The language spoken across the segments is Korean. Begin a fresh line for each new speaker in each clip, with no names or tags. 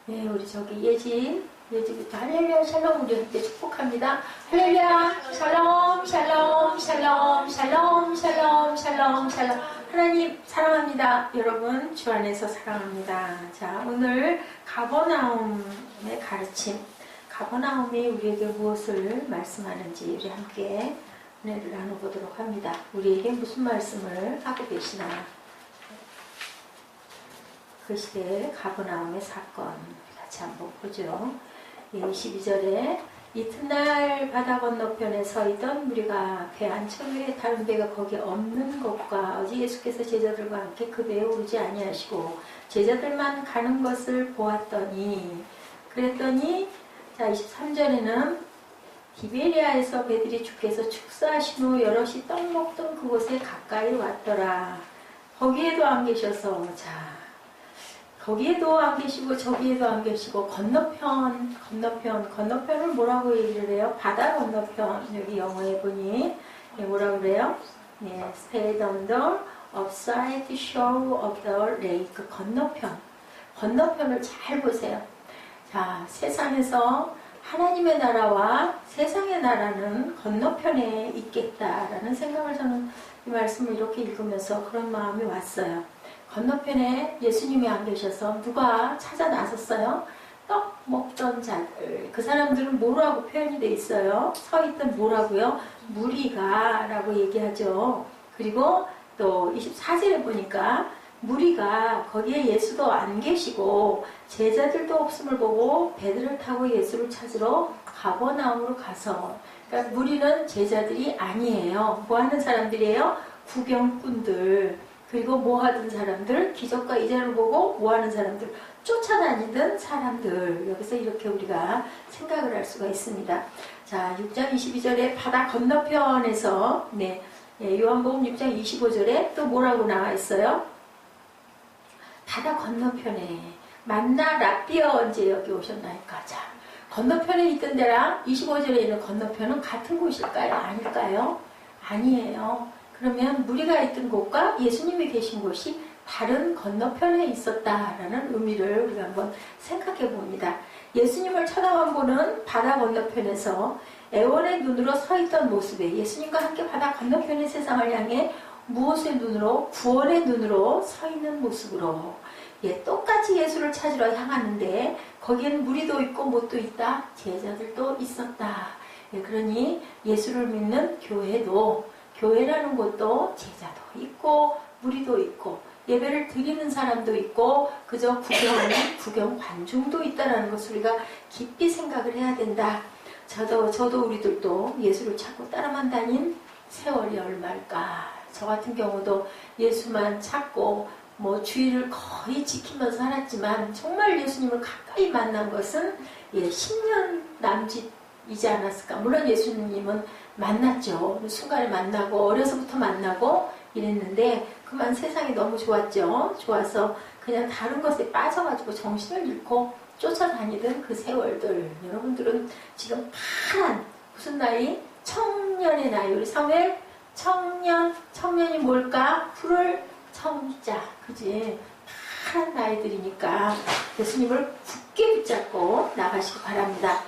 네, 우리 저기 예지부터 할렐루야 샬롬 우리 함께 축복합니다. 할렐루야 샬롬 샬롬 샬롬 샬롬 샬롬 샬롬 샬롬. 하나님 사랑합니다. 여러분 주 안에서 사랑합니다. 자, 오늘 가버나움의 가르침, 가버나움이 우리에게 무엇을 말씀하는지 우리 함께 은혜를 나눠보도록 합니다. 우리에게 무슨 말씀을 하고 계시나. 그 시대의 가버나움의 사건 같이 한번 보죠. 22절에 이튿날 바다 건너편에 서 있던 무리가 배 안쪽에 다른 배가 거기 없는 것과 어제 예수께서 제자들과 함께 그 배에 오르지 아니하시고 제자들만 가는 것을 보았더니 그랬더니 자 23절에는 디베리아에서 배들이 주께서 축사하신 후 여럿이 떡 먹던 그곳에 가까이 왔더라. 거기에도 안 계셔서 자 거기에도 안 계시고 저기에도 안 계시고 건너편을 뭐라고 얘기를 해요? 바다 건너편. 여기 영어에 보니 뭐라고 그래요? 네, stayed on the upside shore of the lake. 건너편을 잘 보세요. 자, 세상에서 하나님의 나라와 세상의 나라는 건너편에 있겠다라는 생각을 저는 이 말씀을 이렇게 읽으면서 그런 마음이 왔어요. 건너편에 예수님이 안 계셔서 누가 찾아 나섰어요? 떡 먹던 자들. 그 사람들은 뭐라고 표현이 돼 있어요? 서 있던 뭐라고요? 무리가 라고 얘기하죠. 그리고 또 24절에 보니까 무리가 거기에 예수도 안 계시고 제자들도 없음을 보고 배들을 타고 예수를 찾으러 가버나움으로 가서, 그러니까 무리는 제자들이 아니에요. 뭐 하는 사람들이에요? 구경꾼들. 그리고 뭐 하던 사람들, 기적과 이자를 보고 뭐 하는 사람들, 쫓아다니던 사람들. 여기서 이렇게 우리가 생각을 할 수가 있습니다. 자, 6장 22절에 바다 건너편에서 요한복음 6장 25절에 또 뭐라고 나와 있어요? 바다 건너편에 만나 랍비어 언제 여기 오셨나이까? 자, 건너편에 있던 데랑 25절에 있는 건너편은 같은 곳일까요? 아닐까요? 아니에요. 그러면 무리가 있던 곳과 예수님이 계신 곳이 다른 건너편에 있었다라는 의미를 우리가 한번 생각해 봅니다. 예수님을 쳐다만 보는 바다 건너편에서 애원의 눈으로 서 있던 모습에 예수님과 함께 바다 건너편의 세상을 향해 무엇의 눈으로? 구원의 눈으로 서 있는 모습으로 똑같이 예수를 찾으러 향하는데 거기에는 무리도 있고 못도 있다. 제자들도 있었다. 그러니 예수를 믿는 교회라는 곳도 제자도 있고 무리도 있고 예배를 드리는 사람도 있고 그저 구경하는 구경 관중도 있다는 것을 우리가 깊이 생각을 해야 된다. 저도 우리들도 예수를 찾고 따라만 다닌 세월이 얼마일까. 저 같은 경우도 예수만 찾고 주의를 거의 지키면서 살았지만 정말 예수님을 가까이 만난 것은 10년 남짓이지 않았을까. 물론 예수님은 만났죠. 순간에 만나고 어려서부터 만나고 이랬는데 그만 세상이 너무 좋았죠. 좋아서 그냥 다른 것에 빠져가지고 정신을 잃고 쫓아다니던 그 세월들. 여러분들은 지금 파란 무슨 나이? 청년의 나이. 우리 사무엘 청년이 뭘까? 푸를 청자. 그지? 파란 나이들이니까 예수님을 굳게 붙잡고 나가시기 바랍니다.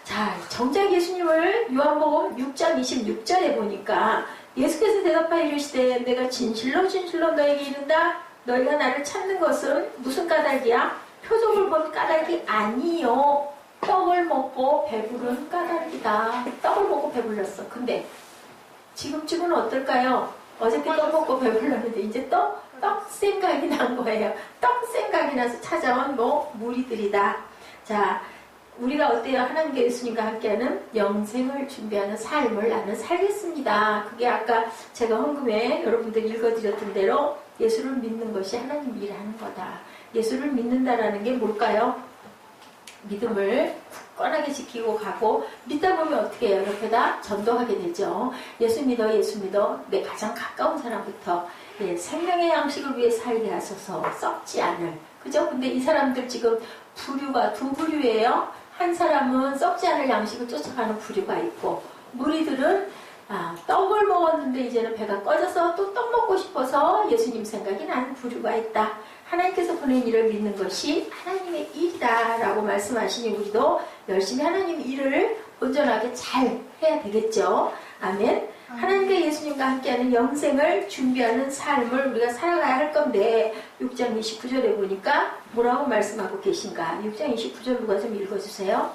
자, 정작 예수님을 요한복음 6장 26절에 보니까 예수께서 대답하여 이르시되 내가 진실로 너에게 이른다. 너희가 나를 찾는 것은 무슨 까닭이야? 표적을 본 까닭이 아니요. 떡을 먹고 배부른 까닭이다. 떡을 먹고 배불렀어. 근데 지금쯤은 어떨까요? 어저께 떡 먹고 배불렀는데 이제 떡 생각이 난 거예요. 떡 생각이 나서 찾아온 무리들이다. 자, 우리가 어때요? 하나님과 예수님과 함께하는 영생을 준비하는 삶을 나는 살겠습니다. 그게 아까 제가 헌금에 여러분들 읽어드렸던 대로 예수를 믿는 것이 하나님 일하는 거다. 예수를 믿는다라는 게 뭘까요? 믿음을 굳건하게 지키고 가고 믿다 보면 어떻게 해요? 옆에다 전도하게 되죠. 예수 믿어 내 가장 가까운 사람부터 생명의 양식을 위해 살게 하소서. 썩지 않을. 그죠? 근데 이 사람들 지금 부류가 두 부류예요. 한 사람은 썩지 않을 양식을 쫓아가는 부류가 있고 무리들은 떡을 먹었는데 이제는 배가 꺼져서 또 떡 먹고 싶어서 예수님 생각이 나는 부류가 있다. 하나님께서 보낸 일을 믿는 것이 하나님의 일이다 라고 말씀하시니 우리도 열심히 하나님의 일을 온전하게 잘 해야 되겠죠. 아멘. 하나님과 예수님과 함께하는 영생을 준비하는 삶을 우리가 살아가야 할 건데 6장 29절에 보니까 뭐라고 말씀하고 계신가. 6장 29절 누가 좀 읽어주세요.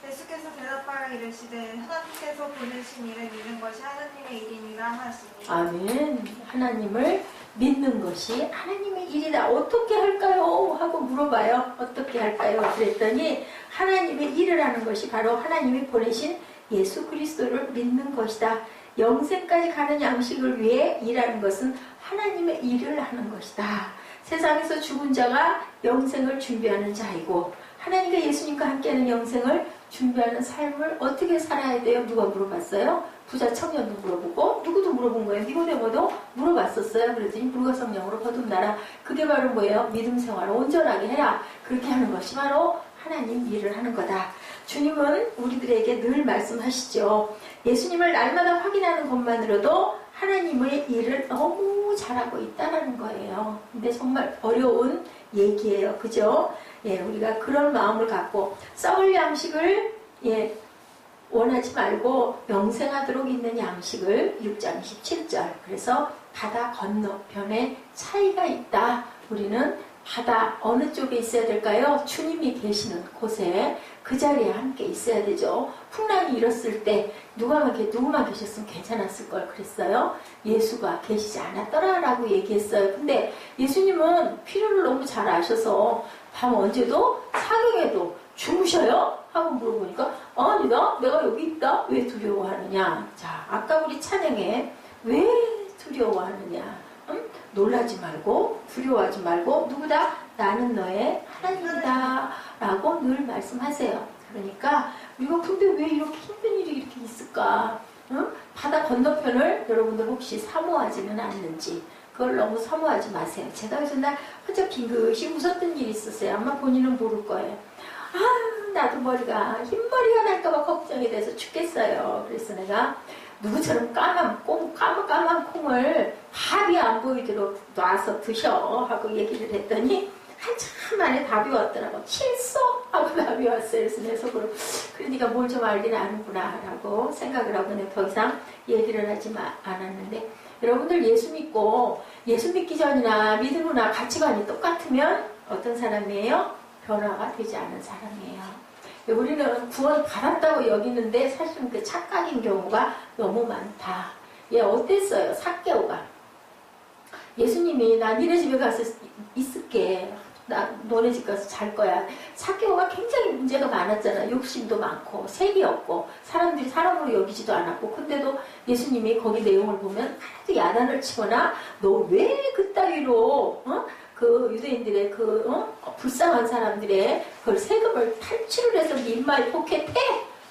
예수께서 대답하여 이르시되 하나님께서 보내신 일을 믿는 것이 하나님의 일이니라 하시니.
아멘. 하나님을 믿는 것이 하나님의 일이다. 어떻게 할까요? 하고 물어봐요. 어떻게 할까요? 그랬더니 하나님의 일을 하는 것이 바로 하나님이 보내신 예수 그리스도를 믿는 것이다. 영생까지 가는 양식을 위해 일하는 것은 하나님의 일을 하는 것이다. 세상에서 죽은 자가 영생을 준비하는 자이고 하나님과 예수님과 함께하는 영생을 준비하는 삶을 어떻게 살아야 돼요? 누가 물어봤어요? 부자 청년도 물어보고 누구도 물어본 거예요. 니고데모도 물어봤었어요. 그랬더니 물과 성령으로 거듭나라. 그게 바로 뭐예요? 믿음 생활을 온전하게 해라. 그렇게 하는 것이 바로 하나님 일을 하는 거다. 주님은 우리들에게 늘 말씀하시죠. 예수님을 날마다 확인하는 것만으로도 하나님의 일을 너무 잘하고 있다는 거예요. 근데 정말 어려운 얘기예요. 그죠? 예, 우리가 그런 마음을 갖고 썩을 양식을 원하지 말고 영생하도록 있는 양식을 6장 27절. 그래서 바다 건너편에 차이가 있다. 우리는 바다 어느 쪽에 있어야 될까요? 주님이 계시는 곳에 그 자리에 함께 있어야 되죠. 풍랑이 일었을 때 누구만 계셨으면 괜찮았을 걸 그랬어요. 예수가 계시지 않았더라라고 얘기했어요. 근데 예수님은 필요를 너무 잘 아셔서 밤 언제도 사경에도 주무셔요? 하고 물어보니까 아니다. 내가 여기 있다. 왜 두려워하느냐. 자, 아까 우리 찬양에 왜 두려워하느냐. 놀라지 말고 두려워하지 말고 누구다? 나는 너의 하나님이다 라고 늘 말씀하세요. 그러니까 우리가 근데 왜 이렇게 힘든 일이 이렇게 있을까? 바다 건너편을 여러분들 혹시 사모하지는 않는지 그걸 너무 사모하지 마세요. 제가 요즘 날 혼자 긴급이 웃었던 일이 있었어요. 아마 본인은 모를 거예요. 나도 흰머리가 날까봐 걱정이 돼서 죽겠어요. 그래서 내가 누구처럼 까만 콩을 밥이 안 보이도록 놔서 드셔 하고 얘기를 했더니 한참 만에 답이 왔더라고. 실소? 하고 답이 왔어요. 그래서 내 속으로 그래 네가 뭘 좀 알긴 아는구나 라고 생각을 하고 내가 더 이상 얘기를 하지 않았는데 여러분들 예수 믿기 전이나 믿음 후나 가치관이 똑같으면 어떤 사람이에요? 변화가 되지 않은 사람이에요. 우리는 구원 받았다고 여기는데 사실은 그 착각인 경우가 너무 많다. 어땠어요? 삭개오가 예수님이 나 니네 집에 가서 있을게. 나 너네 집 가서 잘 거야. 삭개오가 굉장히 문제가 많았잖아. 욕심도 많고 색이 없고 사람들이 사람으로 여기지도 않았고 근데도 예수님이 거기 내용을 보면 하나도 야단을 치거나 너 왜 그따위로 그 유대인들의 불쌍한 사람들의 그 세금을 탈취를 해서 민마에 포켓해?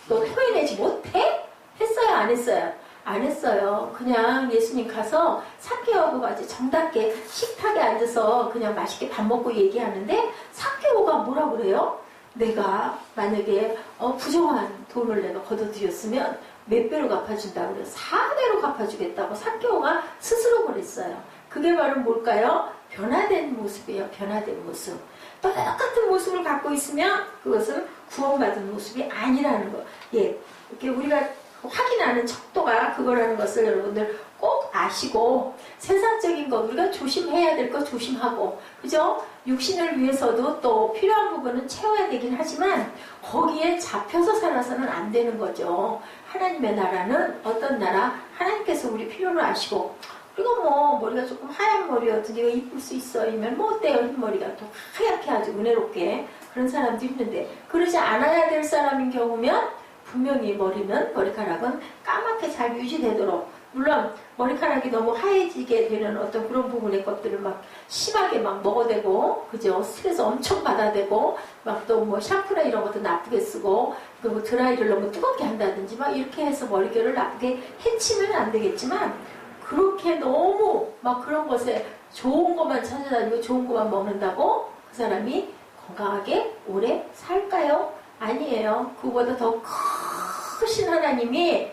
너 토해내지 못해? 했어요? 안 했어요? 안 했어요. 그냥 예수님 가서 삭개오하고 같이 정답게 식탁에 앉아서 그냥 맛있게 밥 먹고 얘기하는데 삭개오가 뭐라 그래요? 내가 만약에 부정한 돈을 내가 걷어들였으면 몇 배로 갚아준다고 그래요. 4배로 갚아주겠다고 삭개오가 스스로 그랬어요. 그게 바로 뭘까요? 변화된 모습이에요. 변화된 모습. 똑같은 모습을 갖고 있으면 그것은 구원받은 모습이 아니라는 거. 이렇게 우리가 확인하는 척도가 그거라는 것을 여러분들 꼭 아시고 세상적인 거 우리가 조심해야 될 거 조심하고 그죠? 육신을 위해서도 또 필요한 부분은 채워야 되긴 하지만 거기에 잡혀서 살아서는 안 되는 거죠. 하나님의 나라는 어떤 나라? 하나님께서 우리 필요를 아시고 우리가 머리가 조금 하얀 머리여도 네가 이쁠 수 있어. 이면 어때요? 흰머리가 또 하얗게 아주 은혜롭게 그런 사람도 있는데 그러지 않아야 될 사람인 경우면 분명히 머리카락은 까맣게 잘 유지되도록 물론 머리카락이 너무 하얘지게 되는 어떤 그런 부분의 것들을 막 심하게 막 먹어대고 그죠? 스트레스 엄청 받아대고 막 또 샴푸나 이런 것도 나쁘게 쓰고 그리고 드라이를 너무 뜨겁게 한다든지 막 이렇게 해서 머릿결을 나쁘게 해치면 안 되겠지만 그렇게 너무 막 그런 것에 좋은 것만 찾아다니고 좋은 것만 먹는다고 그 사람이 건강하게 오래 살까요? 아니에요. 그보다 더 크신 하나님이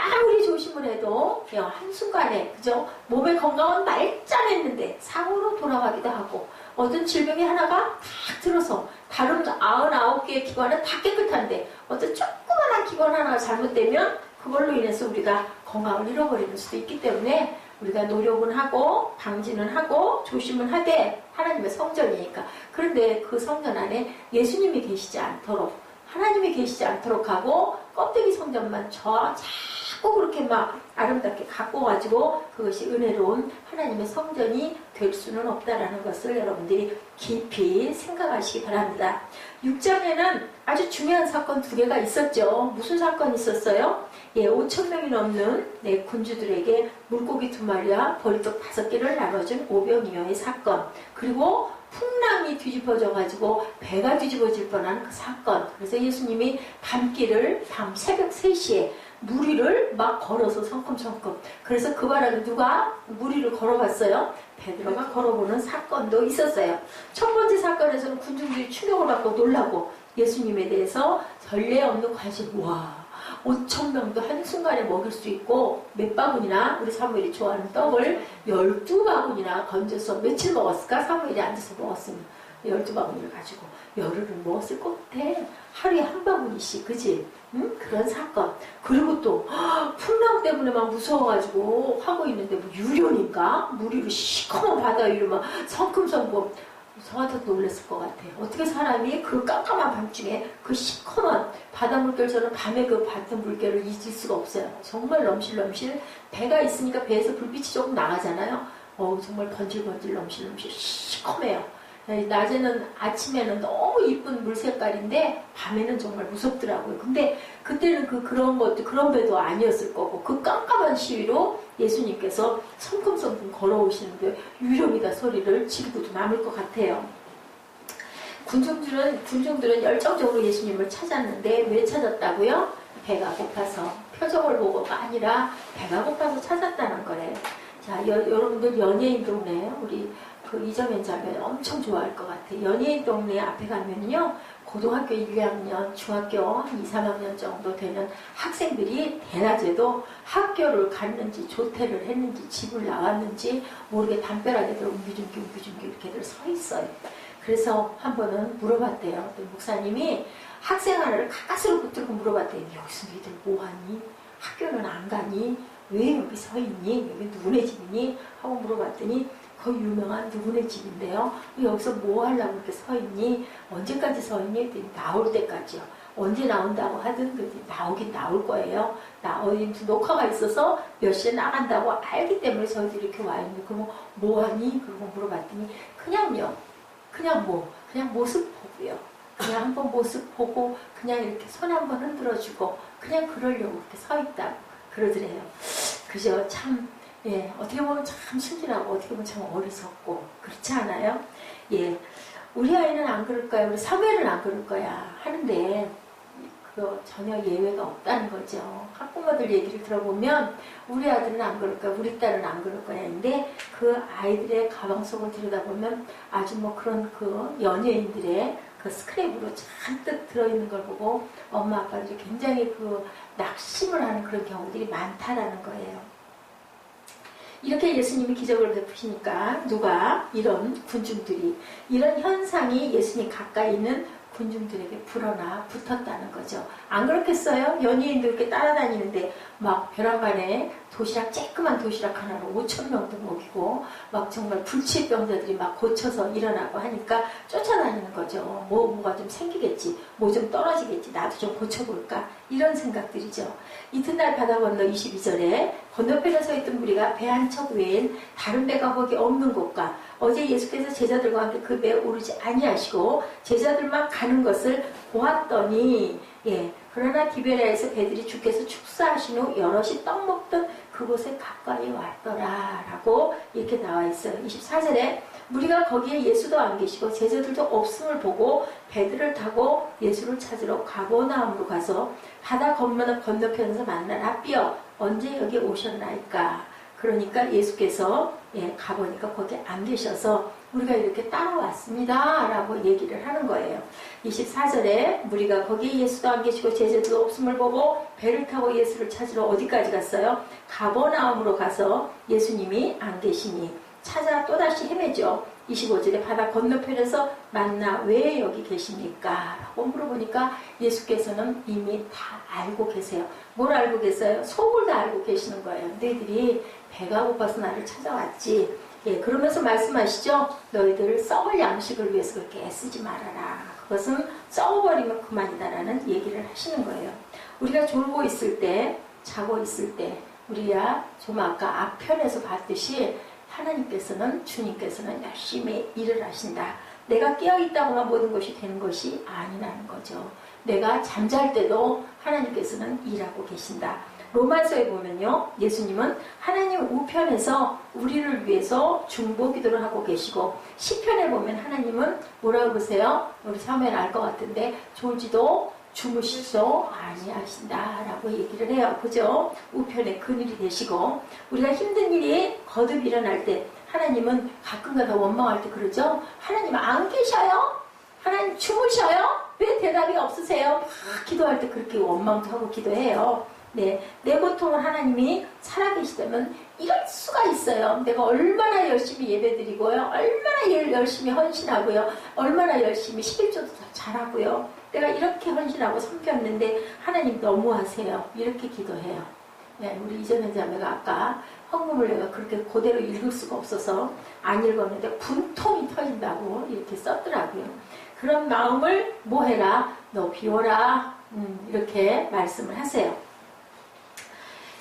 아무리 조심을 해도 그냥 한순간에 그죠? 몸의 건강은 말짱했는데 사고로 돌아가기도 하고 어떤 질병이 하나가 탁 들어서 다른 99개의 기관은 다 깨끗한데 어떤 조그만한 기관 하나가 잘못되면 그걸로 인해서 우리가 건강을 잃어버리는 수도 있기 때문에 우리가 노력은 하고 방지는 하고 조심은 하되 하나님의 성전이니까. 그런데 그 성전 안에 예수님이 계시지 않도록 하나님이 계시지 않도록 하고 껍데기 성전만 자꾸 그렇게 막 아름답게 가꿔가지고 그것이 은혜로운 하나님의 성전이 될 수는 없다라는 것을 여러분들이 깊이 생각하시기 바랍니다. 6장에는 아주 중요한 사건 2개가 있었죠. 무슨 사건이 있었어요? 5,000명이 넘는 군주들에게 물고기 2마리와 보리떡 5개를 나눠준 오병이어의 사건, 그리고 풍랑이 뒤집어져가지고 배가 뒤집어질 뻔한 그 사건. 그래서 예수님이 밤길을 새벽 3시에 무리를 막 걸어서 성큼성큼. 그래서 그 바람에 누가 무리를 걸어봤어요? 베드로가 걸어보는 사건도 있었어요. 첫 번째 사건에서는 군중들이 충격을 받고 놀라고 예수님에 대해서 전례 없는 관심. 와, 5,000명도 한순간에 먹일 수 있고 몇 바구니나 우리 사무엘이 좋아하는 떡을 12바구니나 건져서 며칠 먹었을까? 사무엘이 앉아서 먹었으면 12바구니를 가지고 열흘을 먹었을 것 같아. 하루에 한 바구니씩, 그지? 응? 그런 사건. 그리고 또 풍랑 때문에 막 무서워가지고 하고 있는데 뭐 유령인가? 무리로 시커먼 바다 위로 막 성큼성큼. 저 같아도 놀랐을 것 같아요. 어떻게 사람이 그 깜깜한 밤중에 그 시커먼 바닷물결, 밤에 그 바닷물결을 잊을 수가 없어요. 정말 넘실넘실. 배가 있으니까 배에서 불빛이 조금 나가잖아요. 정말 번질번질 넘실넘실 시커매요. 낮에는, 아침에는 너무 이쁜 물 색깔인데 밤에는 정말 무섭더라고요. 근데 그때는 그런 것도, 그런 배도 아니었을 거고 그 깜깜한 시위로 예수님께서 성큼성큼 걸어오시는데 유령이다 소리를 지르고도 남을 것 같아요. 군중들은 열정적으로 예수님을 찾았는데 왜 찾았다고요? 배가 고파서. 표정을 보고가 아니라 배가 고파서 찾았다는 거래요. 자, 여러분들 연예인 동네 우리 그 이정현 자매 엄청 좋아할 것 같아요. 연예인 동네 앞에 가면요, 고등학교 1, 2학년, 중학교 한 2, 3학년 정도 되는 학생들이 대낮에도 학교를 갔는지 조퇴를 했는지 집을 나왔는지 모르게 담벼락에들 웅기중기 이렇게들 서 있어요. 그래서 한 번은 물어봤대요. 목사님이 학생 하나를 가까스로 붙들고 물어봤대요. 여기서 너희들 뭐하니? 학교는 안 가니? 왜 여기 서 있니? 여기 누구네 집이니? 하고 물어봤더니 거의 유명한 누구네 집인데요. 여기서 뭐 하려고 이렇게 서 있니? 언제까지 서 있니? 했더니 나올 때까지요. 언제 나온다고 하든 그랬더니 나오긴 나올 거예요. 어디 무슨 녹화가 있어서 몇 시에 나간다고 알기 때문에 저희들이 이렇게 와 있는. 그럼 뭐 하니? 그러고 물어봤더니 그냥요. 그냥 모습 보고요. 그냥 한번 모습 보고 그냥 이렇게 손 한번 흔들어주고 그냥 그러려고 이렇게 서 있다고 그러더래요. 그죠? 참, 어떻게 보면 참 순진하고 어떻게 보면 참 어리석고 그렇지 않아요? 우리 아이는 안 그럴 거야, 우리 사무엘은 안 그럴 거야 하는데 그거 전혀 예외가 없다는 거죠. 학부모들 얘기를 들어보면 우리 아들은 안 그럴 거야, 우리 딸은 안 그럴 거야. 근데 그 아이들의 가방 속을 들여다보면 아주 뭐 그런 그 연예인들의 그 스크랩으로 잔뜩 들어있는 걸 보고 엄마 아빠들이 굉장히 그 낙심을 하는 그런 경우들이 많다라는 거예요. 이렇게 예수님이 기적을 베푸시니까 누가 이런 군중들이, 이런 현상이 예수님 가까이 있는 군중들에게 불어나 붙었다는 거죠. 안 그렇겠어요? 연예인들 이렇게 따라다니는데 막 벼랑간에 도시락, 쬐끄만 도시락 하나로 5,000명도 먹이고 막 정말 불치병자들이 막 고쳐서 일어나고 하니까 쫓아다니는 거죠. 뭐가 좀 생기겠지, 뭐 좀 떨어지겠지, 나도 좀 고쳐볼까, 이런 생각들이죠. 이튿날 바다 건너 22절에 건너편에 서 있던 무리가 배 한 척 외엔 다른 배가 거기 없는 곳과 어제 예수께서 제자들과 함께 그 배에 오르지 아니하시고 제자들만 가는 것을 보았더니, 그러나 디베랴에서 배들이 주께서 축사하신 후 여럿이 떡 먹던 그곳에 가까이 왔더라 라고 이렇게 나와 있어요. 24절에 무리가 거기에 예수도 안 계시고 제자들도 없음을 보고 배들을 타고 예수를 찾으러 가버나움으로 가서 바다 건너편에서 만난 rabbi여 언제 여기 오셨나이까. 그러니까 예수께서 예, 가보니까 거기 안 계셔서 우리가 이렇게 따라왔습니다 라고 얘기를 하는 거예요. 24절에 무리가 거기에 예수도 안 계시고 제자도 없음을 보고 배를 타고 예수를 찾으러 어디까지 갔어요? 가버나움으로 가서 예수님이 안 계시니 찾아 또다시 헤매죠. 25절에 바다 건너편에서 만나 왜 여기 계십니까? 라고 물어보니까 예수께서는 이미 다 알고 계세요. 뭘 알고 계세요? 속을 다 알고 계시는 거예요. 너희들이 배가 고파서 나를 찾아왔지. 예, 그러면서 말씀하시죠. 너희들 썩을 양식을 위해서 그렇게 애쓰지 말아라. 그것은 썩어버리면 그만이다라는 얘기를 하시는 거예요. 우리가 졸고 있을 때, 자고 있을 때, 우리가 좀 아까 앞편에서 봤듯이 하나님께서는, 주님께서는 열심히 일을 하신다. 내가 깨어있다고만 모든 것이 되는 것이 아니라는 거죠. 내가 잠잘 때도 하나님께서는 일하고 계신다. 로마서에 보면요, 예수님은 하나님 우편에서 우리를 위해서 중보기도를 하고 계시고, 시편에 보면 하나님은 뭐라고 그러세요? 우리 사무엘 알 것 같은데 졸지도 주무시지도 아니하신다라고 얘기를 해요. 그죠? 우편에 그늘이 되시고, 우리가 힘든 일이 거듭 일어날 때 하나님은 가끔가다 원망할 때 그러죠. 하나님 안 계셔요? 하나님 주무셔요? 왜 대답이 없으세요? 막 기도할 때 그렇게 원망도 하고 기도해요. 네, 내 고통을 하나님이 살아계시다면 이럴 수가 있어요. 내가 얼마나 열심히 예배드리고요, 얼마나 열심히 헌신하고요, 얼마나 열심히 11조도 잘하고요, 내가 이렇게 헌신하고 섬겼는데 하나님 너무하세요. 이렇게 기도해요. 네, 우리 이전의 자매가 아까 헌금을 내가 그렇게 그대로 읽을 수가 없어서 안 읽었는데 분통이 터진다고 이렇게 썼더라고요. 그런 마음을 뭐 해라? 너 비워라. 이렇게 말씀을 하세요.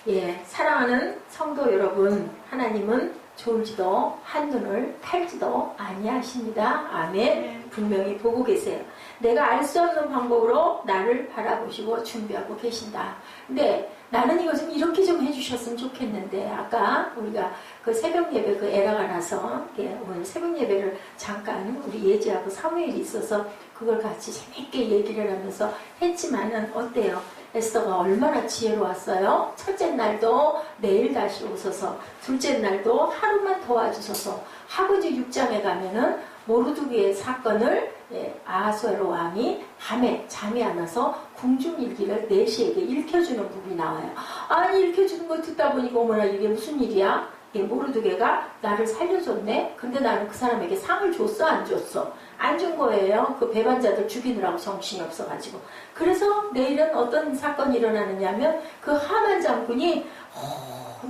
예, 사랑하는 성도 여러분, 하나님은 졸지도 한눈을 팔지도 아니하십니다. 아멘. 분명히 보고 계세요. 내가 알 수 없는 방법으로 나를 바라보시고 준비하고 계신다. 근데 나는 이거 좀 이렇게 좀 해주셨으면 좋겠는데, 아까 우리가 그 새벽 예배 그 에라가 나서 오늘 새벽 예배를 잠깐 우리 예지하고 사무엘이 있어서 그걸 같이 재밌게 얘기를 하면서 했지만은 어때요? 에스더가 얼마나 지혜로웠어요. 첫째 날도 내일 다시 오소서, 둘째 날도 하루만 더 와주소서 하고 이제 6장에 가면은 모르드게의 사건을 아하수에로 왕이 밤에 잠이 안 와서 궁중일기를 내시에게 읽혀주는 부분이 나와요. 아니, 읽혀주는 거 듣다 보니까 어머나 이게 무슨 일이야? 모르드게가 나를 살려줬네? 근데 나는 그 사람에게 상을 줬어? 안 줬어? 안 준 거예요. 그 배반자들 죽이느라고 정신이 없어가지고. 그래서 내일은 어떤 사건이 일어나느냐면 그 하만 장군이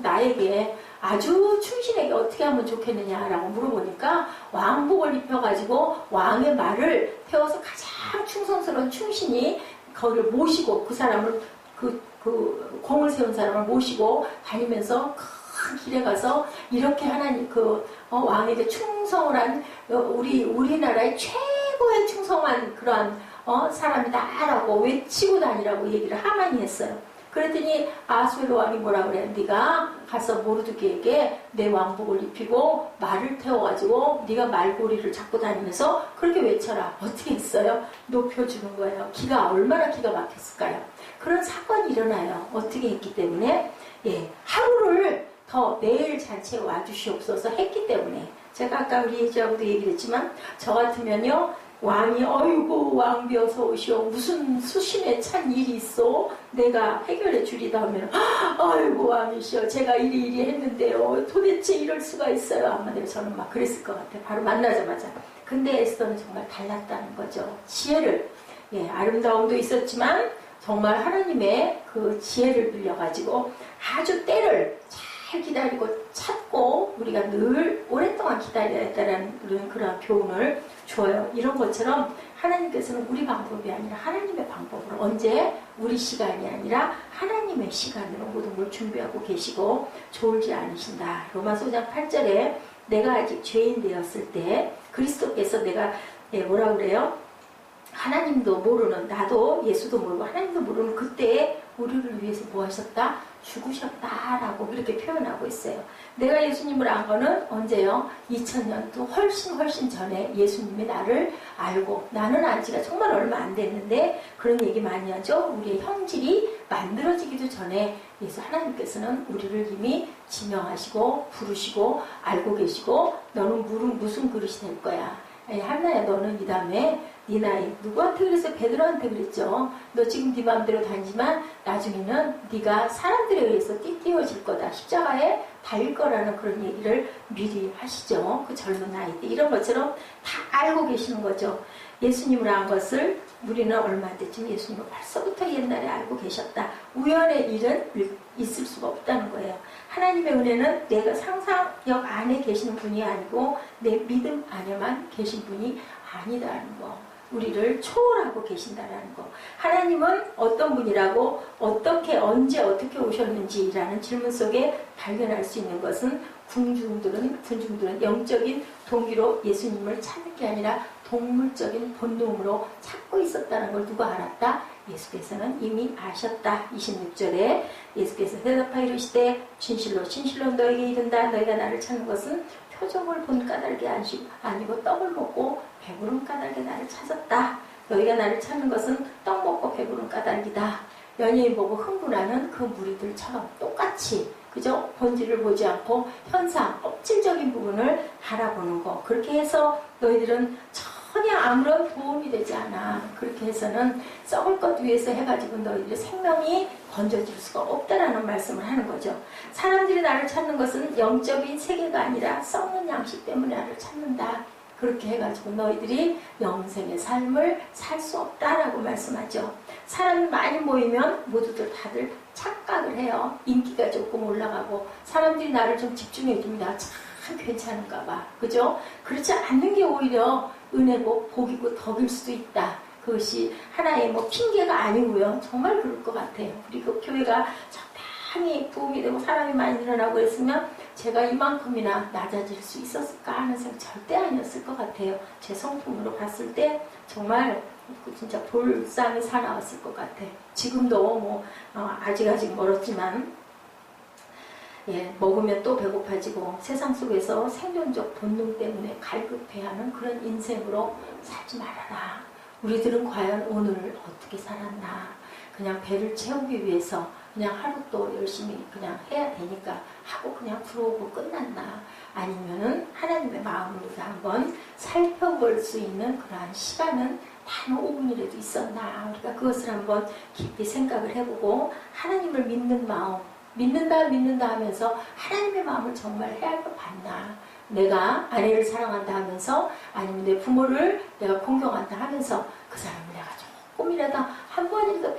나에게 아주 충신에게 어떻게 하면 좋겠느냐라고 물어보니까 왕복을 입혀가지고 왕의 말을 태워서 가장 충성스러운 충신이 거기를 모시고 그 사람을 그 공을 세운 사람을 모시고 다니면서 큰 길에 가서 이렇게 하나님 왕에게 충성을 한 우리나라의 최고의 충성한 그러한 사람이다라고 외치고 다니라고 얘기를 하만이 했어요. 그랬더니 아하수에로 왕이 뭐라 그래? 네가 가서 모르드게에게 내 왕복을 입히고 말을 태워가지고 네가 말고리를 잡고 다니면서 그렇게 외쳐라. 어떻게 했어요? 높여주는 거예요. 얼마나 기가 막혔을까요? 그런 사건이 일어나요. 어떻게 했기 때문에? 예, 하루를 더 내일 잔치에 와주시옵소서 했기 때문에. 제가 아까 우리 예지하고도 얘기를 했지만 저 같으면요, 왕이 어이구 왕비어서 오시오, 무슨 수심에 찬 일이 있어? 내가 해결해 주리다 하면 아이고 왕이시여, 제가 이리 했는데요, 도대체 이럴 수가 있어요? 한마디로 저는 막 그랬을 것 같아요. 바로 만나자마자. 근데 에스더는 정말 달랐다는 거죠. 지혜를, 아름다움도 있었지만 정말 하나님의 그 지혜를 빌려가지고 아주 때를 잘 기다리고 찾고 우리가 늘 오랫동안 기다려야 했다는 그런 교훈을 줘요. 이런 것처럼 하나님께서는 우리 방법이 아니라 하나님의 방법으로, 언제 우리 시간이 아니라 하나님의 시간으로 모든 걸 준비하고 계시고 졸지 않으신다. 로마서 5장 8절에 내가 아직 죄인 되었을 때 그리스도께서 내가 뭐라 그래요? 하나님도 모르는, 나도 예수도 모르고 하나님도 모르는 그때에 우리를 위해서 뭐 하셨다? 죽으셨다라고 그렇게 표현하고 있어요. 내가 예수님을 안 거는 언제요? 2000년도 훨씬 전에 예수님이 나를 알고, 나는 안 지가 정말 얼마 안 됐는데 그런 얘기 많이 하죠. 우리의 형질이 만들어지기도 전에 예수 하나님께서는 우리를 이미 지명하시고 부르시고 알고 계시고 너는 무슨 그릇이 될 거야. 한나야 너는 이 다음에 네 나이 누구한테 그랬어요? 베드로한테 그랬죠. 너 지금 네 마음대로 다니지만 나중에는 네가 사람들에 의해서 띠띠워질 거다. 십자가에 달릴 거라는 그런 얘기를 미리 하시죠. 그 젊은 나이 때 이런 것처럼 다 알고 계시는 거죠. 예수님을 안 것을 우리는 얼마 때쯤 예수님을 벌써부터 옛날에 알고 계셨다. 우연의 일은 있을 수가 없다는 거예요. 하나님의 은혜는 내가 상상력 안에 계시는 분이 아니고 내 믿음 안에만 계신 분이 아니다라는 거. 우리를 초월하고 계신다라는 거. 하나님은 어떤 분이라고 어떻게 언제 어떻게 오셨는지라는 질문 속에 발견할 수 있는 것은 군중들은 영적인 동기로 예수님을 찾는 게 아니라 동물적인 본능으로 찾고 있었다는 걸 누가 알았다? 예수께서는 이미 아셨다. 26절에 예수께서 대답하여 이르시되 진실로 진실로 너에게 이른다. 너희가 나를 찾는 것은 표적을 본 까닭이 아니고 떡을 먹고 배부른 까닭에 나를 찾았다. 너희가 나를 찾는 것은 떡 먹고 배부른 까닭이다. 연예인 보고 흥분하는 그 무리들처럼 똑같이 그저 본질을 보지 않고 현상, 업질적인 부분을 바라보는 거. 그렇게 해서 너희들은 전혀 아무런 도움이 되지 않아. 그렇게 해서는 썩을 것 위해서 해가지고 너희들의 생명이 건져질 수가 없다라는 말씀을 하는 거죠. 사람들이 나를 찾는 것은 영적인 세계가 아니라 썩는 양식 때문에 나를 찾는다. 그렇게 해가지고 너희들이 영생의 삶을 살 수 없다라고 말씀하죠. 사람이 많이 모이면 모두들 다들 착각을 해요. 인기가 조금 올라가고 사람들이 나를 좀 집중해줍니다. 참 괜찮은가 봐. 그죠? 그렇지 않는 게 오히려 은혜고 복이고 덕일 수도 있다. 그것이 하나의 뭐 핑계가 아니고요. 정말 그럴 것 같아요. 그리고 교회가 적당히 도움이 되고 사람이 많이 늘어나고 했으면 제가 이만큼이나 낮아질 수 있었을까 하는 생각 절대 아니었을 것 같아요. 제 성품으로 봤을 때 정말 진짜 볼상이 사나웠을 것 같아요. 지금도 뭐 아직 멀었지만 먹으면 또 배고파지고 세상 속에서 생존적 본능 때문에 갈급해하는 그런 인생으로 살지 말아라. 우리들은 과연 오늘을 어떻게 살았나. 그냥 배를 채우기 위해서 그냥 하루 또 열심히 그냥 해야 되니까 하고 그냥 들어오고 끝났나. 아니면은 하나님의 마음을 우리가 한번 살펴볼 수 있는 그러한 시간은 단 5분이라도 있었나. 우리가 그것을 한번 깊이 생각을 해보고 하나님을 믿는 마음, 믿는다 하면서 하나님의 마음을 정말 헤아려 봤나. 내가 아내를 사랑한다 하면서 아니면 내 부모를 내가 공경한다 하면서 그 사람을 내가 조금이라도 한 번이라도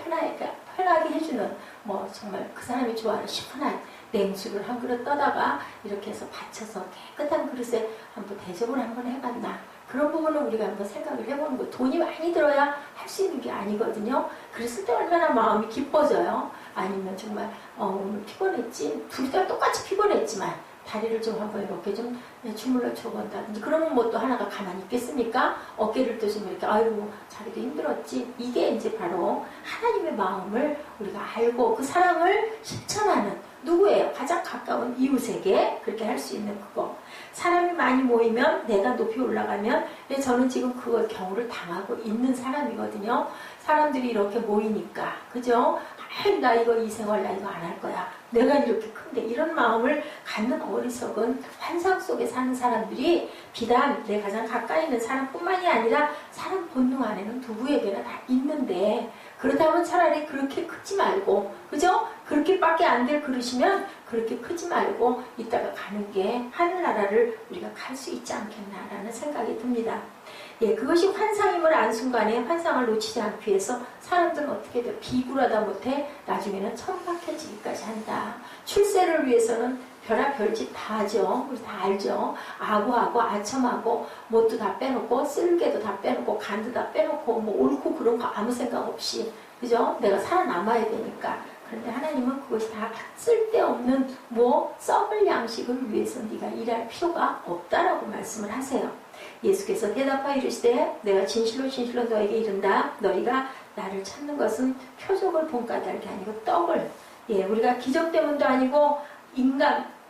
편하게 해주는 뭐 정말 그 사람이 좋아하는 시원한 냉수를 한 그릇 떠다가 이렇게 해서 받쳐서 깨끗한 그릇에 한번 대접을 한번 해봤나. 그런 부분을 우리가 한번 생각을 해보는 거예요. 돈이 많이 들어야 할 수 있는 게 아니거든요. 그랬을 때 얼마나 마음이 기뻐져요. 아니면 정말 오늘 피곤했지. 둘 다 똑같이 피곤했지만 다리를 좀 한번 이렇게 좀 주물러 줘본다든지 그러면 뭐 또 하나가 가만히 있겠습니까? 어깨를 또 좀 이렇게 아이고 자기도 힘들었지. 이게 이제 바로 하나님의 마음을 우리가 알고 그 사랑을 실천하는 누구예요? 가장 가까운 이웃에게 그렇게 할 수 있는 그거. 사람이 많이 모이면 내가 높이 올라가면 저는 지금 그걸 경우를 당하고 있는 사람이거든요. 사람들이 이렇게 모이니까 그죠? 나 이거 이 생활 나 이거 안 할 거야. 내가 이렇게 큰데 이런 마음을 갖는 어리석은 환상 속에 사는 사람들이 비단 내 가장 가까이 있는 사람뿐만이 아니라 사람 본능 안에는 누구에게나 다 있는데 그렇다면 차라리 그렇게 크지 말고 그죠? 그렇게밖에 안 될 그릇이면 그렇게 크지 말고 이따가 가는 게 하늘나라를 우리가 갈 수 있지 않겠나라는 생각이 듭니다. 그것이 환상임을 안 순간에 환상을 놓치지 않기 위해서 사람들은 어떻게 돼? 비굴하다 못해 나중에는 천박해지기까지 한다. 출세를 위해서는 별짓 다 하죠. 우리 다 알죠. 아구하고 아첨하고 뭣도 다 빼놓고 쓸개도 다 빼놓고 간도 다 빼놓고 뭐 옳고 그런 거 아무 생각 없이 그죠? 내가 살아남아야 되니까. 그런데 하나님은 그것이 다 쓸데없는 뭐 썩을 양식을 위해서 네가 일할 필요가 없다라고 말씀을 하세요. 예수께서 대답하여 이르시되 내가 진실로 진실로 너에게 이른다. 너희가 나를 찾는 것은 표적을 본 까닭이 아니고 떡을 우리가 기적 때문도 아니고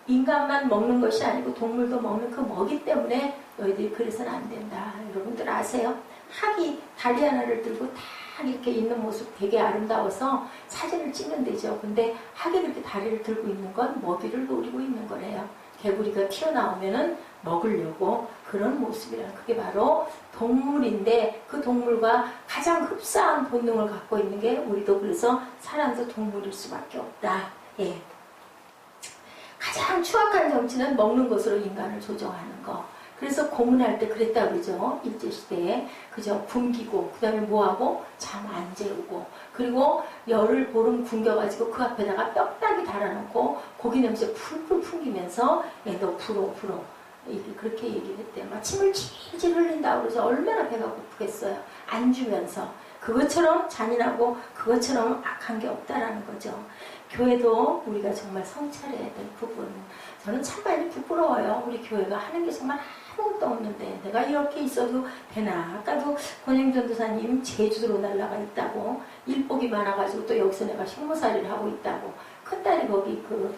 인간만 먹는 것이 아니고 동물도 먹는 그 먹이 때문에 너희들이 그래서는 안 된다. 여러분들 아세요? 학이 다리 하나를 들고 다 이렇게 있는 모습 되게 아름다워서 사진을 찍는 데죠. 근데 하게 그렇게 다리를 들고 있는 건 먹이를 노리고 있는 거래요. 개구리가 튀어나오면은 먹으려고 그런 모습이라. 그게 바로 동물인데 그 동물과 가장 흡사한 본능을 갖고 있는 게 우리도. 그래서 사람도 동물일 수밖에 없다. 예. 가장 추악한 정치는 먹는 것으로 인간을 조정하는 거. 그래서 고문할 때 그랬다 그러죠. 일제시대에. 그죠? 굶기고, 그 다음에 뭐하고? 잠 안 재우고. 그리고 열을 보름 굶겨가지고 그 앞에다가 뼈다귀 달아놓고 고기 냄새 풀풀 풍기면서, 너 불어. 그렇게 얘기를 했대요. 막 침을 질질 흘린다고 그러죠. 얼마나 배가 고프겠어요. 안 주면서. 그것처럼 잔인하고 그것처럼 악한 게 없다라는 거죠. 교회도 우리가 정말 성찰해야 될 부분. 저는 참 많이 부끄러워요. 우리 교회가 하는 게 정말 아무것도 없는데 내가 이렇게 있어도 되나. 아까도 권영전도사님 제주도로 날라가 있다고, 일복이 많아가지고 또 여기서 내가 식모살이를 하고 있다고. 큰딸이 거기 그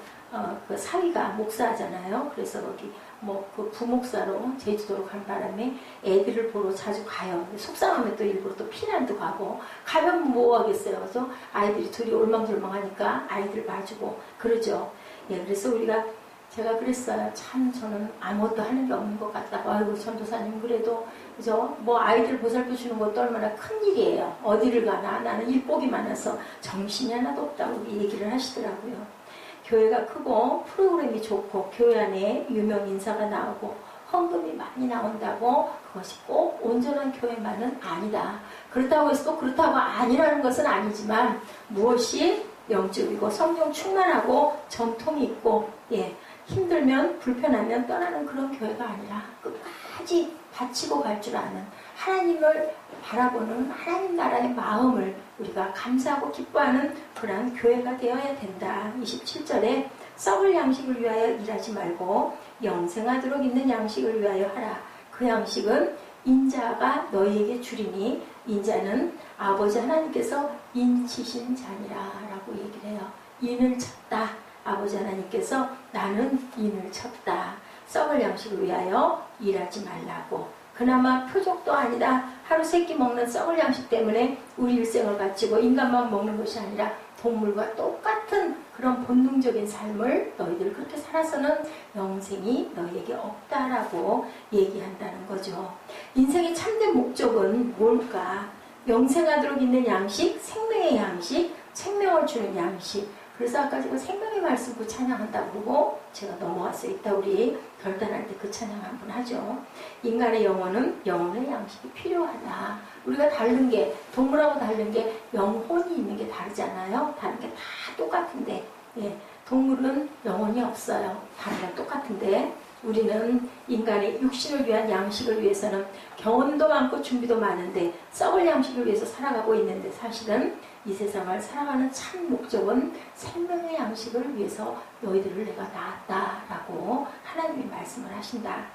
사위가 목사잖아요. 그래서 거기 그 부목사로 제주도로 간 바람에 애들을 보러 자주 가요. 속상하면 또 일부러 또 피난도 가고, 가면 뭐 하겠어요. 그래서 아이들이 둘이 올망졸망하니까 아이들 봐주고 그러죠. 예, 그래서 제가 그랬어요. 참 저는 아무것도 하는 게 없는 것 같다고. 아이고 전도사님 그래도 그죠? 뭐 아이들 보살펴 주는 것도 얼마나 큰 일이에요. 어디를 가나 나는 일복이 많아서 정신이 하나도 없다고 얘기를 하시더라고요. 교회가 크고 프로그램이 좋고 교회 안에 유명 인사가 나오고 헌금이 많이 나온다고 그것이 꼭 온전한 교회만은 아니다. 그렇다고 해서 또 그렇다고 아니라는 것은 아니지만 무엇이 영적이고 성령 충만하고 전통이 있고, 예, 힘들면 불편하면 떠나는 그런 교회가 아니라 끝까지 바치고 갈 줄 아는 하나님을 바라보는 하나님 나라의 마음을 우리가 감사하고 기뻐하는 그런 교회가 되어야 된다. 27절에 썩을 양식을 위하여 일하지 말고 영생하도록 있는 양식을 위하여 하라. 그 양식은 인자가 너희에게 주리니 인자는 아버지 하나님께서 인치신 자니라 라고 얘기를 해요. 인을 쳤다. 아버지 하나님께서 나는 인을 쳤다. 썩을 양식을 위하여 일하지 말라고. 그나마 표적도 아니다. 하루 세 끼 먹는 썩을 양식 때문에 우리 일생을 바치고 인간만 먹는 것이 아니라 동물과 똑같은 그런 본능적인 삶을 너희들 그렇게 살아서는 영생이 너희에게 없다라고 얘기한다는 거죠. 인생의 참된 목적은 뭘까? 영생하도록 있는 양식, 생명의 양식, 생명을 주는 양식. 그래서 아까 제가 생명의 말씀 그 찬양한다고 그러고 제가 넘어왔어요. 이따 우리 결단할 때 그 찬양 한번 하죠. 인간의 영혼은 영혼의 양식이 필요하다. 우리가 다른 게, 동물하고 다른 게 영혼이 있는 게 다르잖아요. 다른 게 다 똑같은데, 예, 동물은 영혼이 없어요. 다른 건 똑같은데 우리는 인간의 육신을 위한 양식을 위해서는 경험도 많고 준비도 많은데 썩을 양식을 위해서 살아가고 있는데 사실은 이 세상을 살아가는 참 목적은 생명의 양식을 위해서 너희들을 내가 낳았다라고 하나님이 말씀을 하신다.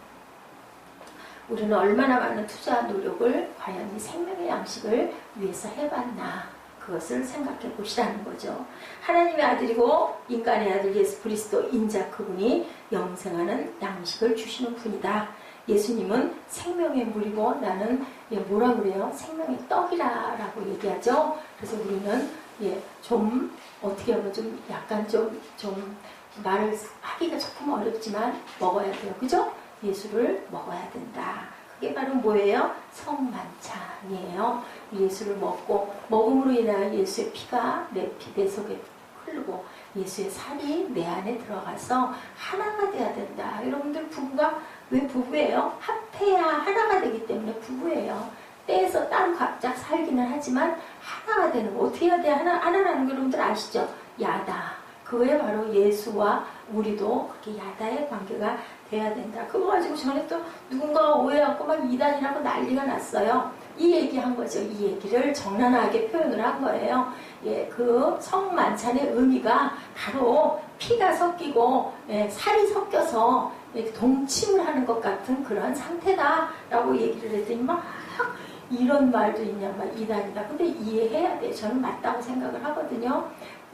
우리는 얼마나 많은 투자와 노력을 과연 이 생명의 양식을 위해서 해봤나, 그것을 생각해 보시라는 거죠. 하나님의 아들이고 인간의 아들 예수 그리스도 인자 그분이 영생하는 양식을 주시는 분이다. 예수님은 생명의 물이고 나는 뭐라 그래요? 생명의 떡이라 라고 얘기하죠. 그래서 우리는 좀 어떻게 하면 좀 약간 좀 말을 하기가 조금 어렵지만 먹어야 돼요. 그죠? 예수를 먹어야 된다. 그게 바로 뭐예요? 성만찬이에요. 예수를 먹음으로 인하여 예수의 피가 내 속에 흐르고 예수의 살이 내 안에 들어가서 하나가 돼야 된다. 여러분들 부부가 왜 부부예요? 합해야 하나가 되기 때문에 부부예요. 떼에서 따로 각자 살기는 하지만 하나가 되는 거. 어떻게 해야 돼? 하나라는 거 여러분들 아시죠? 야다. 그게 바로 예수와 우리도 그렇게 야다의 관계가 돼야 된다. 그거 가지고 전에 또 누군가가 오해하고 막 이단이라고 난리가 났어요. 이 얘기한 거죠. 이 얘기를 적나라하게 표현을 한 거예요. 예, 그 성만찬의 의미가 바로 피가 섞이고 살이 섞여서 동침을 하는 것 같은 그런 상태다라고 얘기를 했더니 막 이런 말도 있냐, 막 이단이다. 근데 이해해야 돼. 저는 맞다고 생각을 하거든요.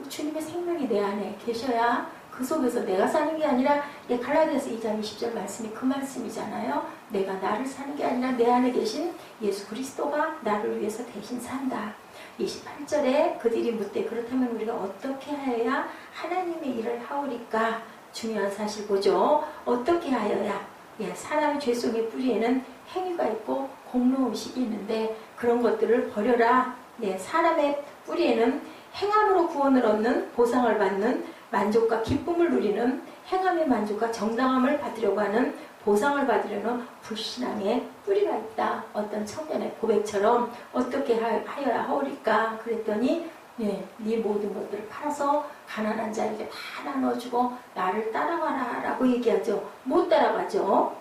주님의 생명이 내 안에 계셔야 그 속에서 내가 사는 게 아니라 갈라디아서 2장 20절 말씀이 그 말씀이잖아요. 내가 나를 사는 게 아니라 내 안에 계신 예수 그리스도가 나를 위해서 대신 산다. 28절에 그들이 묻되 그렇다면 우리가 어떻게 하여야 하나님의 일을 하오리까? 중요한 사실 보죠. 어떻게 하여야? 사람의 죄성의 뿌리에는 행위가 있고 공로의식이 있는데 그런 것들을 버려라. 사람의 뿌리에는 행함으로 구원을 얻는 보상을 받는 만족과 기쁨을 누리는 행함의 만족과 정당함을 받으려고 하는 보상을 받으려는 불신앙의 뿌리가 있다. 어떤 청년의 고백처럼 어떻게 하여야 하오리까? 그랬더니 네 모든 것들을 팔아서 가난한 자에게 다 나눠주고 나를 따라와라 라고 얘기하죠. 못 따라가죠.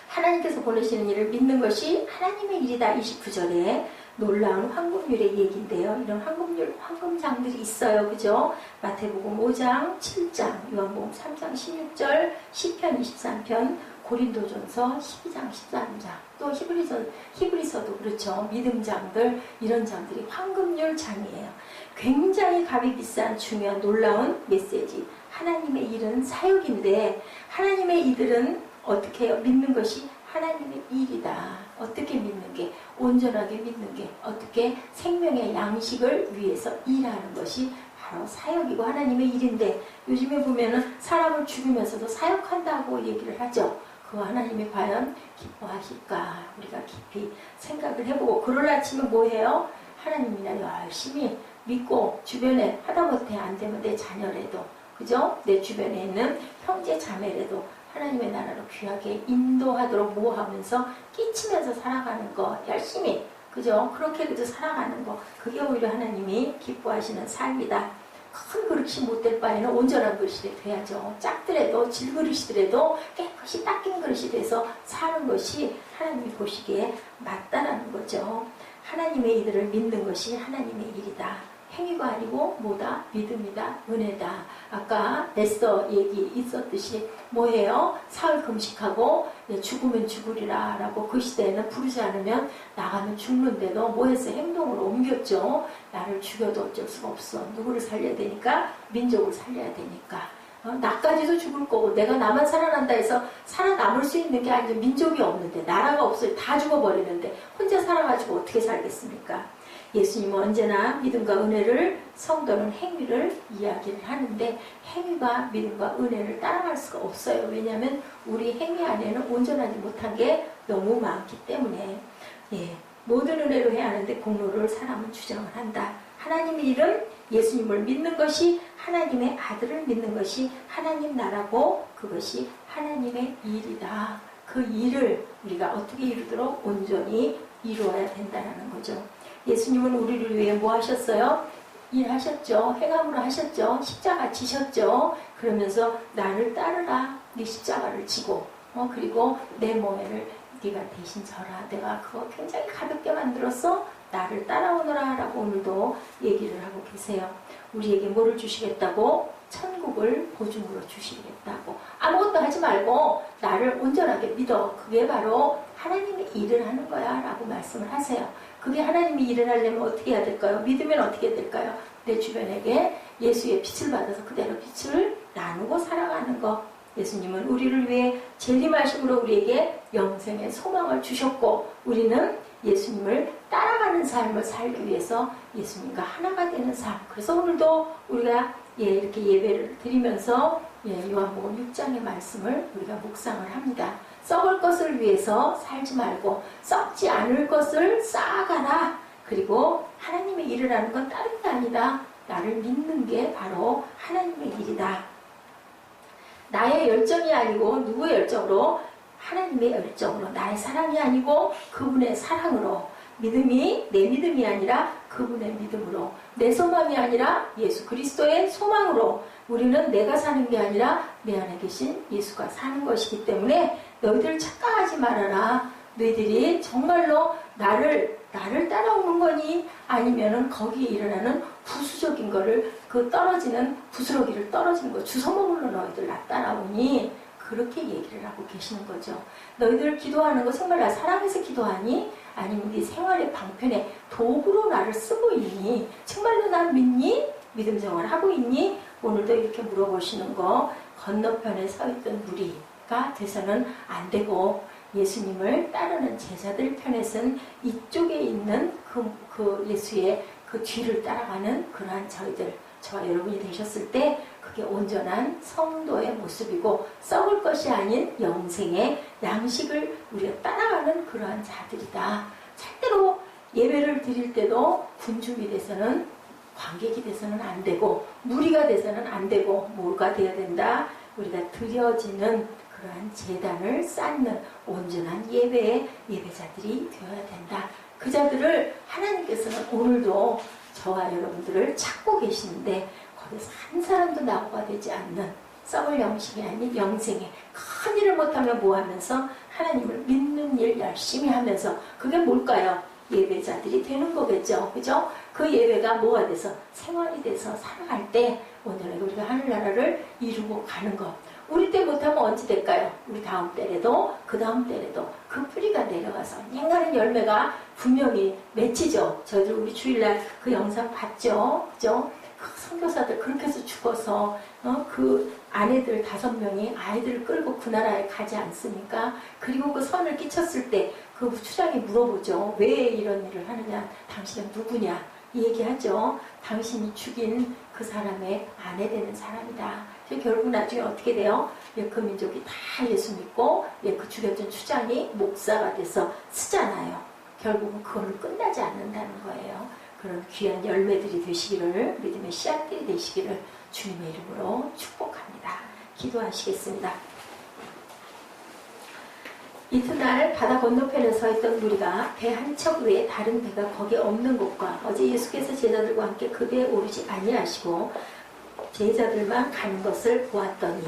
하나님께서 보내시는 일을 믿는 것이 하나님의 일이다. 29절에 놀라운 황금률의 얘기인데요. 이런 황금장들이 있어요. 그죠? 마태복음 5장, 7장, 요한복음 3장 16절, 시편 23편, 고린도전서 12장, 13장, 또 히브리서도 그렇죠. 믿음장들, 이런 장들이 황금률 장이에요. 굉장히 값이 비싼 중요한 놀라운 메시지. 하나님의 일은 사역인데 하나님의 이들은 어떻게 해요? 믿는 것이 하나님의 일이다. 어떻게 믿는 게? 온전하게 믿는 게 어떻게 생명의 양식을 위해서 일하는 것이 바로 사역이고 하나님의 일인데 요즘에 보면은 사람을 죽이면서도 사역한다고 얘기를 하죠. 그거 하나님이 과연 기뻐하실까? 우리가 깊이 생각을 해보고 그럴 아침에 뭐해요? 하나님이나 열심히 믿고 주변에 하다못해 안 되면 내 자녀라도 그죠? 내 주변에 있는 형제 자매라도 하나님의 나라로 귀하게 인도하도록 모하면서 끼치면서 살아가는 거 열심히 그죠? 그렇게 그저 살아가는 거 그게 오히려 하나님이 기뻐하시는 삶이다. 큰 그릇이 못 될 바에는 온전한 그릇이 돼야죠. 작더라도 질그릇이더라도 깨끗이 닦인 그릇이 돼서 사는 것이 하나님이 보시기에 맞다라는 거죠. 하나님의 이들을 믿는 것이 하나님의 일이다. 행위가 아니고 뭐다? 믿음이다. 은혜다. 아까 에스더 얘기 있었듯이 뭐예요? 사흘 금식하고 죽으면 죽으리라 라고 그 시대에는 부르지 않으면 나가면 죽는데도 뭐했어요? 행동으로 옮겼죠. 나를 죽여도 어쩔 수가 없어. 누구를 살려야 되니까? 민족을 살려야 되니까. 나까지도 죽을 거고 내가 나만 살아난다 해서 살아남을 수 있는 게 아니죠. 민족이 없는데 나라가 없어요. 다 죽어버리는데 혼자 살아가지고 어떻게 살겠습니까? 예수님은 언제나 믿음과 은혜를 성도는 행위를 이야기를 하는데 행위가 믿음과 은혜를 따라갈 수가 없어요. 왜냐하면 우리 행위 안에는 온전하지 못한 게 너무 많기 때문에 모든 은혜로 해야 하는데 공로를 사람은 주장을 한다. 하나님의 일은 예수님을 믿는 것이 하나님의 아들을 믿는 것이 하나님 나라고 그것이 하나님의 일이다. 그 일을 우리가 어떻게 이루도록 온전히 이루어야 된다는 거죠. 예수님은 우리를 위해 뭐 하셨어요? 일하셨죠. 행함으로 하셨죠. 십자가 지셨죠. 그러면서 나를 따르라. 네 십자가를 지고 그리고 내 몸에를 네가 대신 져라. 내가 그거 굉장히 가볍게 만들었어. 나를 따라오너라 라고 오늘도 얘기를 하고 계세요. 우리에게 뭐를 주시겠다고? 천국을 보증으로 주시겠다고. 아무것도 하지 말고 나를 온전하게 믿어. 그게 바로 하나님의 일을 하는 거야 라고 말씀을 하세요. 그게 하나님이 일을 하려면 어떻게 해야 될까요? 믿으면 어떻게 될까요? 내 주변에게 예수의 빛을 받아서 그대로 빛을 나누고 살아가는 거. 예수님은 우리를 위해 재림하심으로 우리에게 영생의 소망을 주셨고 우리는 예수님을 따라가는 삶을 살기 위해서 예수님과 하나가 되는 삶. 그래서 오늘도 우리가 이렇게 예배를 드리면서 요한복음 6장의 말씀을 우리가 묵상을 합니다. 썩을 것을 위해서 살지 말고 썩지 않을 것을 쌓아가라. 그리고 하나님의 일을 하는 건 다른 게 아니다. 나를 믿는 게 바로 하나님의 일이다. 나의 열정이 아니고 누구의 열정으로? 하나님의 열정으로. 나의 사랑이 아니고 그분의 사랑으로. 믿음이 내 믿음이 아니라 그분의 믿음으로. 내 소망이 아니라 예수 그리스도의 소망으로. 우리는 내가 사는 게 아니라 내 안에 계신 예수가 사는 것이기 때문에 너희들 착각하지 말아라. 너희들이 정말로 나를 따라오는 거니 아니면은 거기에 일어나는 부수적인 거를 그 떨어지는 부스러기를 떨어지는 거 주워먹으러 너희들 나 따라오니 그렇게 얘기를 하고 계시는 거죠. 너희들 기도하는 거 정말 나 사랑해서 기도하니? 아니면 네 생활의 방편에 도구로 나를 쓰고 있니? 정말로 날 믿니? 믿음 생활 하고 있니? 오늘도 이렇게 물어보시는 거 건너편에 서 있던 무리가 돼서는 안 되고 예수님을 따르는 제자들 편에 선 이쪽에 있는 그 예수의 그 뒤를 따라가는 그러한 저와 여러분이 되셨을 때 그게 온전한 성도의 모습이고 썩을 것이 아닌 영생의 양식을 우리가 따라가는 그러한 자들이다. 절대로 예배를 드릴 때도 군중이 돼서는 관객이 돼서는 안 되고 무리가 돼서는 안 되고 뭐가 되어야 된다? 우리가 드려지는 그러한 제단을 쌓는 온전한 예배의 예배자들이 되어야 된다. 그 자들을 하나님께서는 오늘도 저와 여러분들을 찾고 계시는데 거기서 한 사람도 낙오가 되지 않는 썩을 영식이 아닌 영생에 큰 일을 못하면 뭐하면서 하나님을 믿는 일 열심히 하면서 그게 뭘까요? 예배자들이 되는 거겠죠. 그죠? 그 예배가 뭐가 돼서 생활이 돼서 살아갈 때 오늘은 우리가 하늘나라를 이루고 가는 것. 우리 때 못하면 언제 될까요? 우리 다음 때래도 그 다음 때래도 그 뿌리가 내려가서 인간의 열매가 분명히 맺히죠. 저희들 우리 주일날 그 영상 봤죠. 그죠? 그 선교사들 그렇게 해서 죽어서 그 아내들 5명이 아이들을 끌고 그 나라에 가지 않습니까? 그리고 그 선을 끼쳤을 때 그 추장이 물어보죠. 왜 이런 일을 하느냐? 당신은 누구냐? 얘기하죠. 당신이 죽인 그 사람의 아내 되는 사람이다. 결국 나중에 어떻게 돼요? 그 민족이 다 예수 믿고 그 죽였던 추장이 목사가 돼서 쓰잖아요. 결국은 그거는 끝나지 않는다는 거예요. 그런 귀한 열매들이 되시기를, 믿음의 씨앗들이 되시기를 주님의 이름으로 축복합니다. 기도하시겠습니다. 이튿날 바다 건너편에 서 있던 무리가 배 한 척 외에 다른 배가 거기에 없는 곳과 어제 예수께서 제자들과 함께 그 배에 오르지 아니하시고 제자들만 가는 것을 보았더니